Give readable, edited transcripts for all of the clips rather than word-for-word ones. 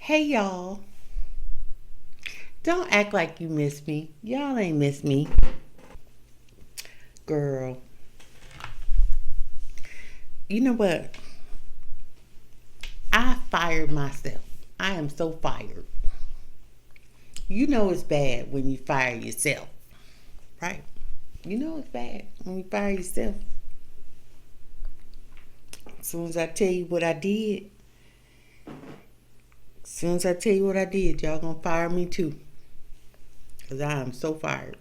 Hey y'all. Don't act like you miss me. Y'all ain't miss me. Girl. You know what? I fired myself. I am so fired. You know it's bad when you fire yourself. Right? You know it's bad when you fire yourself. As soon as I tell you what I did, y'all gonna fire me too. Because I am so fired.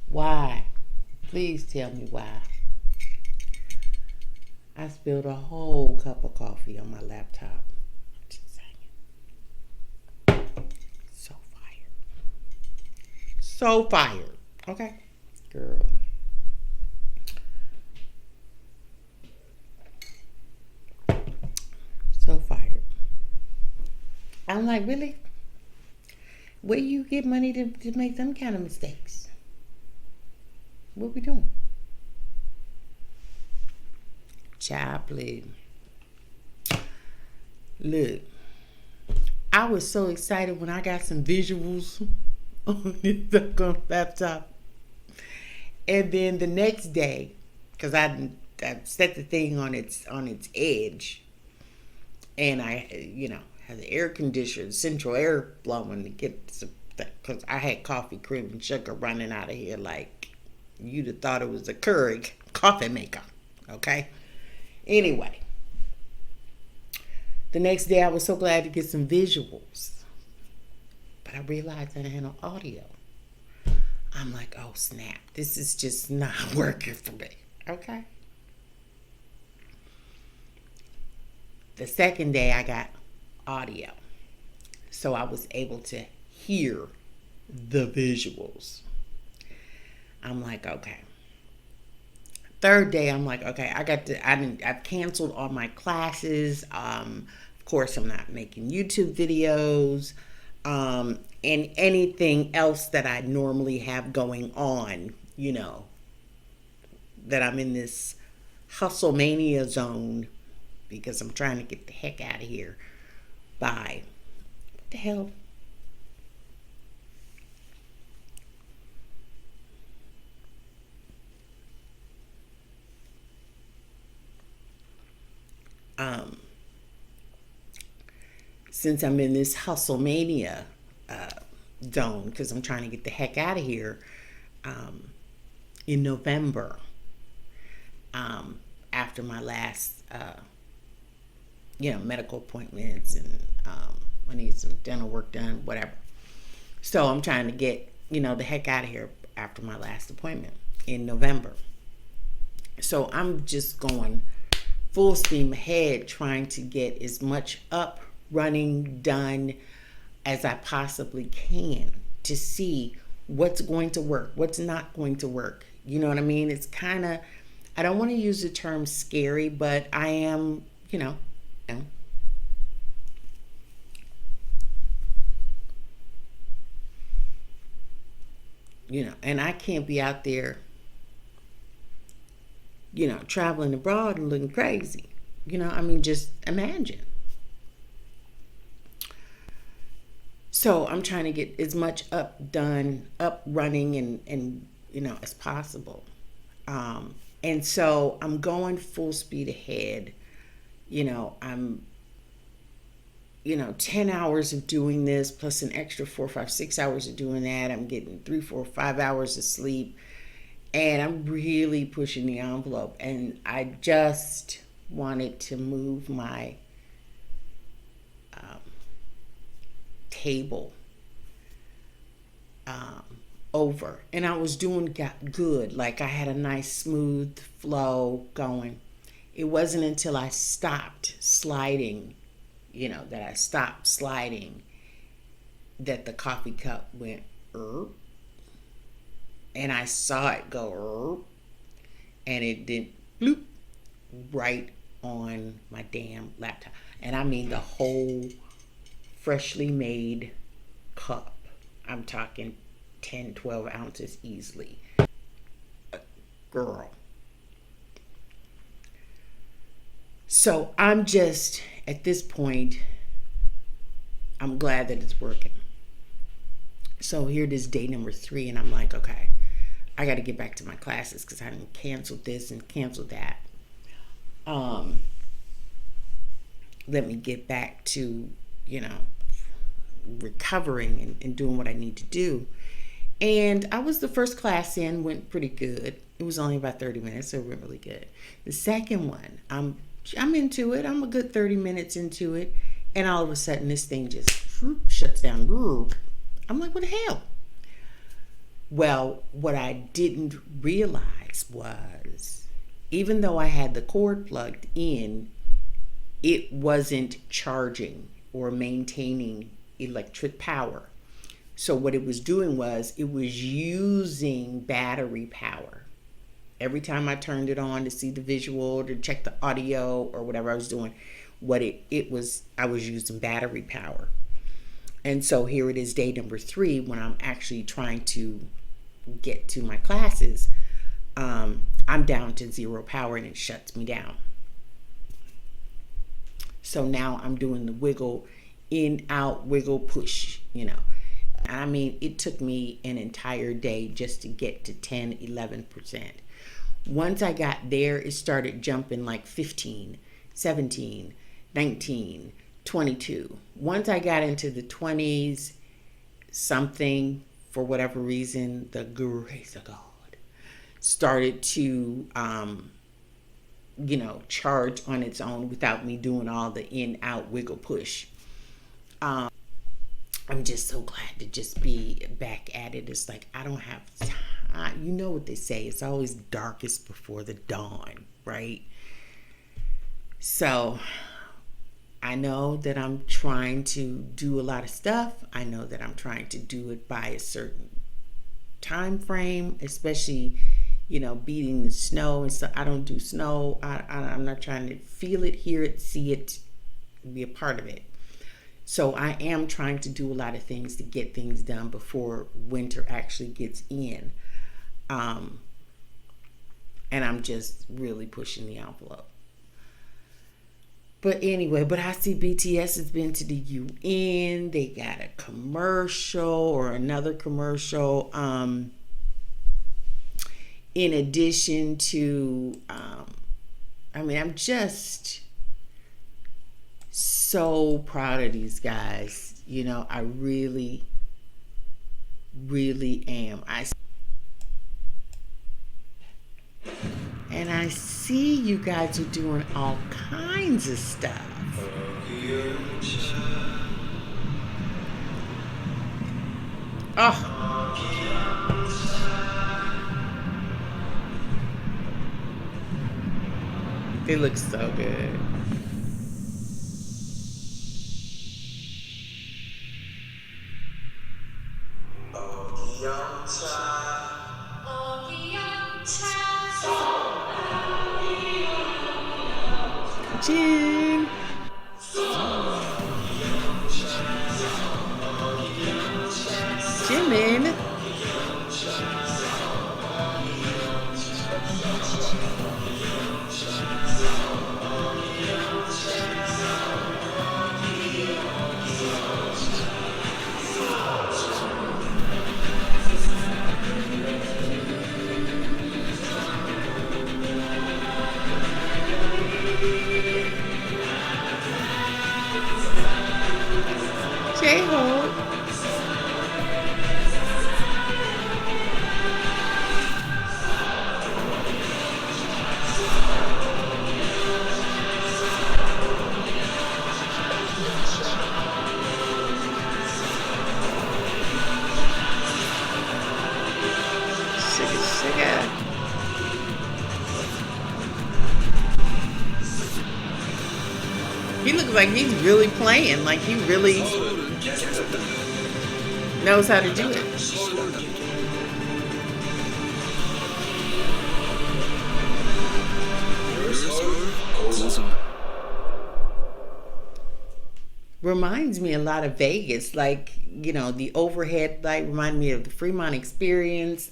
Why? Please tell me why. I spilled a whole cup of coffee on my laptop. Just saying. So fired. So fired. Okay? Girl. So fired. I'm like, really? Where you get money to make them kind of mistakes? What we doing? Child, please. Look, I was so excited when I got some visuals on this laptop. And then the next day, because I set the thing on its edge, and I had the air conditioner, central air blowing to get some, because I had coffee, cream, and sugar running out of here like you'd have thought it was a Keurig coffee maker. Okay. Anyway, the next day I was so glad to get some visuals, but I realized that I had no audio. I'm like, oh snap, this is just not working for me. Okay. The second day I got audio, so I was able to hear the visuals. I'm like, okay. Third day, I'm like, okay, I've canceled all my classes. Of course, I'm not making YouTube videos, and anything else that I normally have going on, that I'm in this hustle mania zone because I'm trying to get the heck out of here by, what the hell? Since I'm in this hustle mania zone, because I'm trying to get the heck out of here in November, after my last, medical appointments, and I need some dental work done, whatever. So I'm trying to get, the heck out of here after my last appointment in November. So I'm just going full steam ahead trying to get as much up, running, done as I possibly can to see what's going to work, what's not going to work. You know what I mean? It's kind of, I don't want to use the term scary, but I am, and I can't be out there, traveling abroad and looking crazy. Just imagine. So I'm trying to get as much up running and as possible. And so I'm going full speed ahead. I'm 10 hours of doing this plus an extra 4, 5, 6 hours of doing that. I'm getting 3, 4, 5 hours of sleep. And I'm really pushing the envelope. And I just wanted to move my table over. And I was doing good. Like I had a nice smooth flow going. It wasn't until I stopped sliding, that the coffee cup went and I saw it go and it did bloop right on my damn laptop. And I mean the whole freshly made cup. I'm talking 10, 12 ounces easily. Girl. So I'm just at this point, I'm glad that it's working. So here it is, day number 3, and I'm like, okay, I got to get back to my classes because I didn't cancel this and cancel that. Let me get back to, recovering and doing what I need to do. And I was the first class in, went pretty good. It was only about 30 minutes, so it went really good. The second one, I'm into it. I'm a good 30 minutes into it. And all of a sudden, this thing just shuts down. I'm like, what the hell? Well, what I didn't realize was, even though I had the cord plugged in, it wasn't charging or maintaining electric power. So what it was doing was, it was using battery power. Every time I turned it on to see the visual, to check the audio or whatever I was doing, I was using battery power. And so here it is, day number 3, when I'm actually trying to get to my classes. I'm down to 0 power and it shuts me down. So now I'm doing the wiggle, in, out, wiggle, push, I mean, it took me an entire day just to get to 10, 11%. Once I got there, it started jumping like 15, 17, 19, 22. Once I got into the 20s, something, for whatever reason, the grace of God started to, charge on its own without me doing all the in, out, wiggle, push. I'm just so glad to just be back at it. It's like, I don't have time. You know what they say, it's always darkest before the dawn, right? So I know that I'm trying to do a lot of stuff. I know that I'm trying to do it by a certain time frame, especially, beating the snow. And so I don't do snow. I'm not trying to feel it, hear it, see it, be a part of it. So I am trying to do a lot of things to get things done before winter actually gets in. And I'm just really pushing the envelope. But anyway, I see BTS has been to the UN. They got a commercial or another commercial. In addition to, I'm just so proud of these guys. I really, really am. And I see you guys are doing all kinds of stuff. Oh. They look so good. Jin. Jimin. J-Hope. Sugar. He looks like he's really playing, like he really knows how to do it. Reminds me a lot of Vegas, like, the overhead light remind me of the Fremont experience.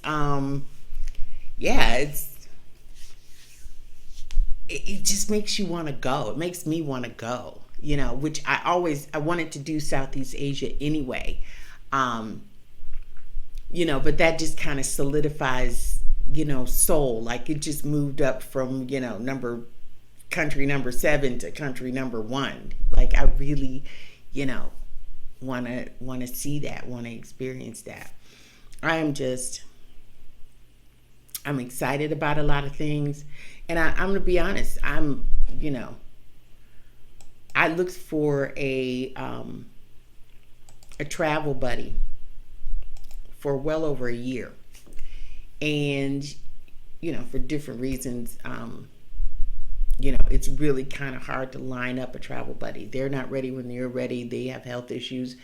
It just makes you want to go. It makes me want to go. which I wanted to do Southeast Asia anyway. But that just kind of solidifies, Seoul. Like it just moved up from, country number 7 to country number 1. Like I really, want to see that, want to experience that. I'm excited about a lot of things. And I'm going to be honest, I looked for a travel buddy for well over a year. And, for different reasons, it's really kind of hard to line up a travel buddy. They're not ready when you're ready. They have health issues.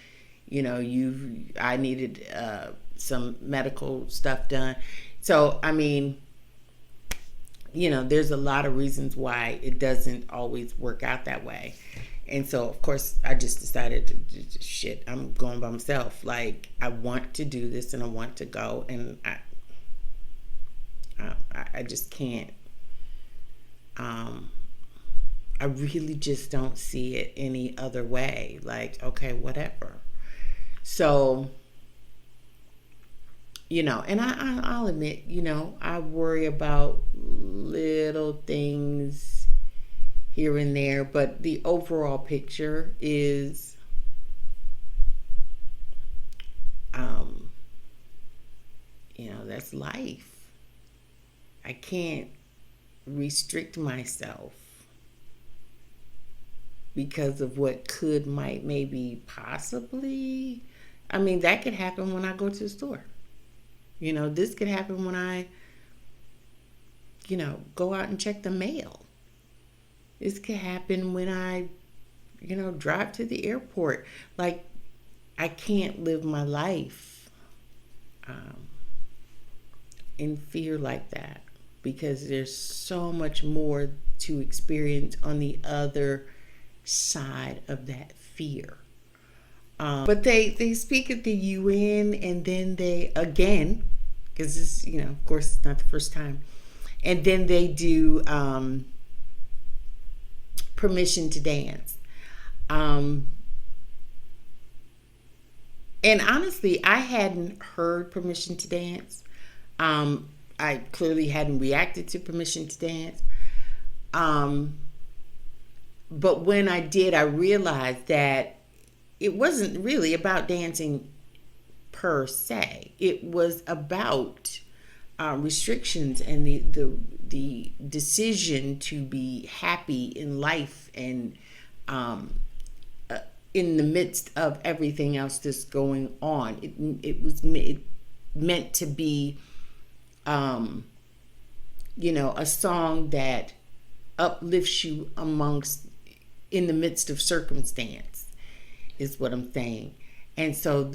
I needed some medical stuff done. So, there's a lot of reasons why it doesn't always work out that way. And so, of course, I just decided I'm going by myself. Like, I want to do this and I want to go, and I just can't. I really just don't see it any other way. Like, okay, whatever. So, and I'll admit, I worry about little things here and there, but the overall picture is, that's life. I can't restrict myself because of what might, maybe, possibly. That could happen when I go to the store. This could happen when I, go out and check the mail. This could happen when I, drive to the airport. Like, I can't live my life in fear like that, because there's so much more to experience on the other side of that fear. But they speak at the UN, and then they, again, because this, of course, it's not the first time, and then they do permission to dance. And honestly, I hadn't heard permission to dance. I clearly hadn't reacted to permission to dance. But when I did, I realized that it wasn't really about dancing per se. It was about restrictions and the decision to be happy in life, and in the midst of everything else that's going on. It meant to be, a song that uplifts you in the midst of circumstance, is what I'm saying. And so,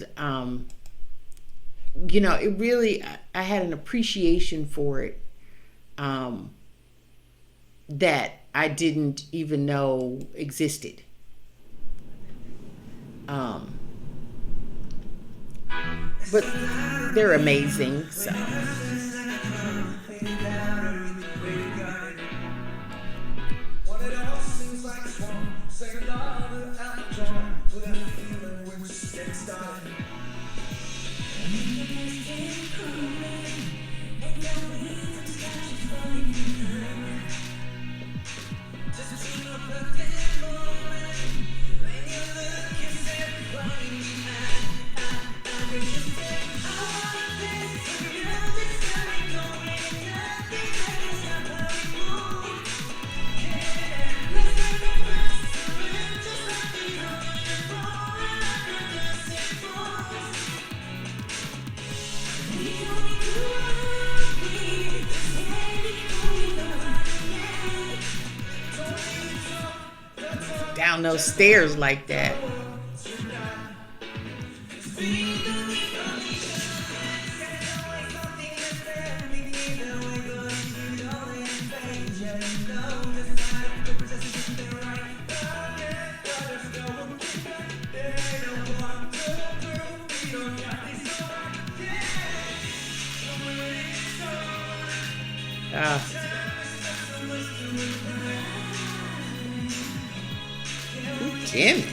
it really, I had an appreciation for it that I didn't even know existed. But they're amazing, so. Down those stairs like that. Ooh, Jimmy.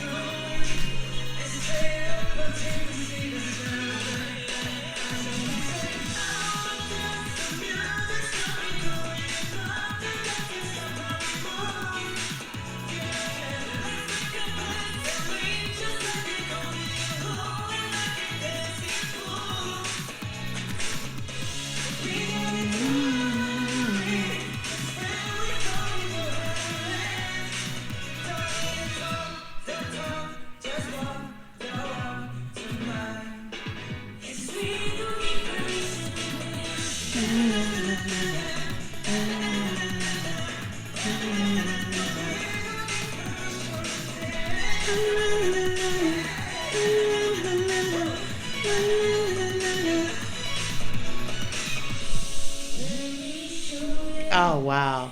Oh, wow.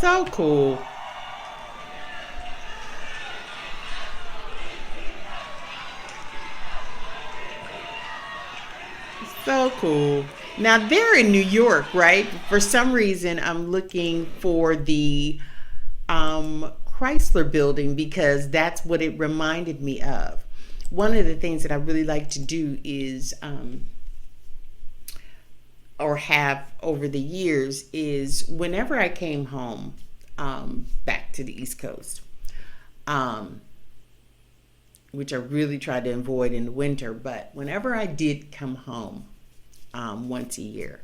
So cool. So cool. Now they're in New York, right? For some reason, I'm looking for the Chrysler building because that's what it reminded me of. One of the things that I really like to do is, or have over the years, is whenever I came home back to the East Coast, which I really tried to avoid in the winter, but whenever I did come home once a year,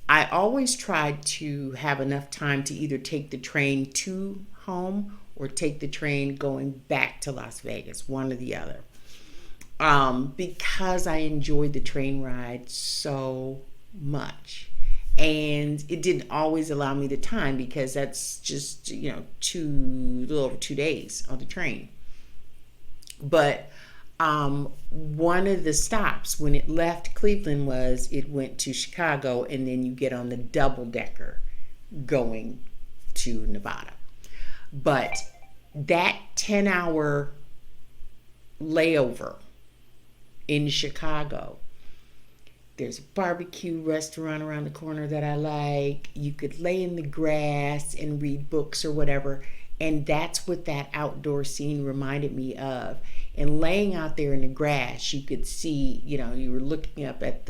I always tried to have enough time to either take the train to home or take the train going back to Las Vegas, one or the other, because I enjoyed the train ride so much. And it didn't always allow me the time because that's just, a little over 2 days on the train. But one of the stops when it left Cleveland was it went to Chicago, and then you get on the double decker going to Nevada. But that 10-hour layover in Chicago, there's a barbecue restaurant around the corner that I like. You could lay in the grass and read books or whatever. And that's what that outdoor scene reminded me of. And laying out there in the grass, you could see, you were looking up at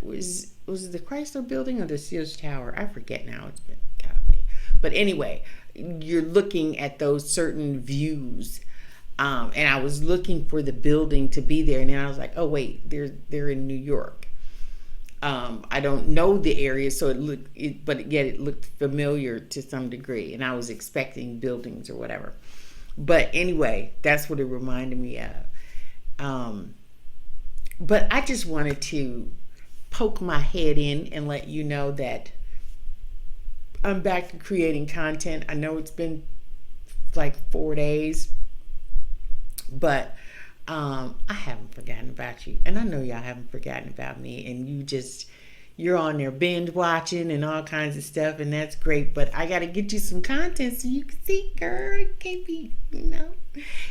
was it the Chrysler building or the Sears Tower? I forget now. It's been godly. But anyway, you're looking at those certain views. And I was looking for the building to be there. And then I was like, oh, wait, they're in New York. I don't know the area, so but yet it looked familiar to some degree. And I was expecting buildings or whatever. But anyway, that's what it reminded me of. But I just wanted to poke my head in and let you know that I'm back to creating content. I know it's been like 4 days, but I haven't forgotten about you, and I know y'all haven't forgotten about me, and you're on there binge watching and all kinds of stuff, and that's great. But I got to get you some content so you can see, girl. It can't be,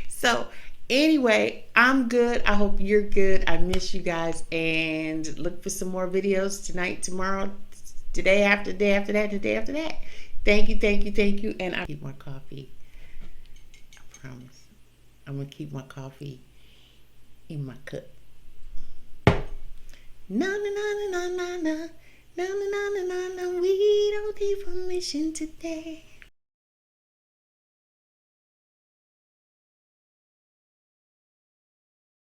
So anyway, I'm good. I hope you're good. I miss you guys, and look for some more videos tonight, tomorrow, today after day after that, the day after that. Thank you, and I'll keep my coffee. I promise. I'm gonna keep my coffee in my cup. Na na na na na na na na na na na na. We don't need permission today.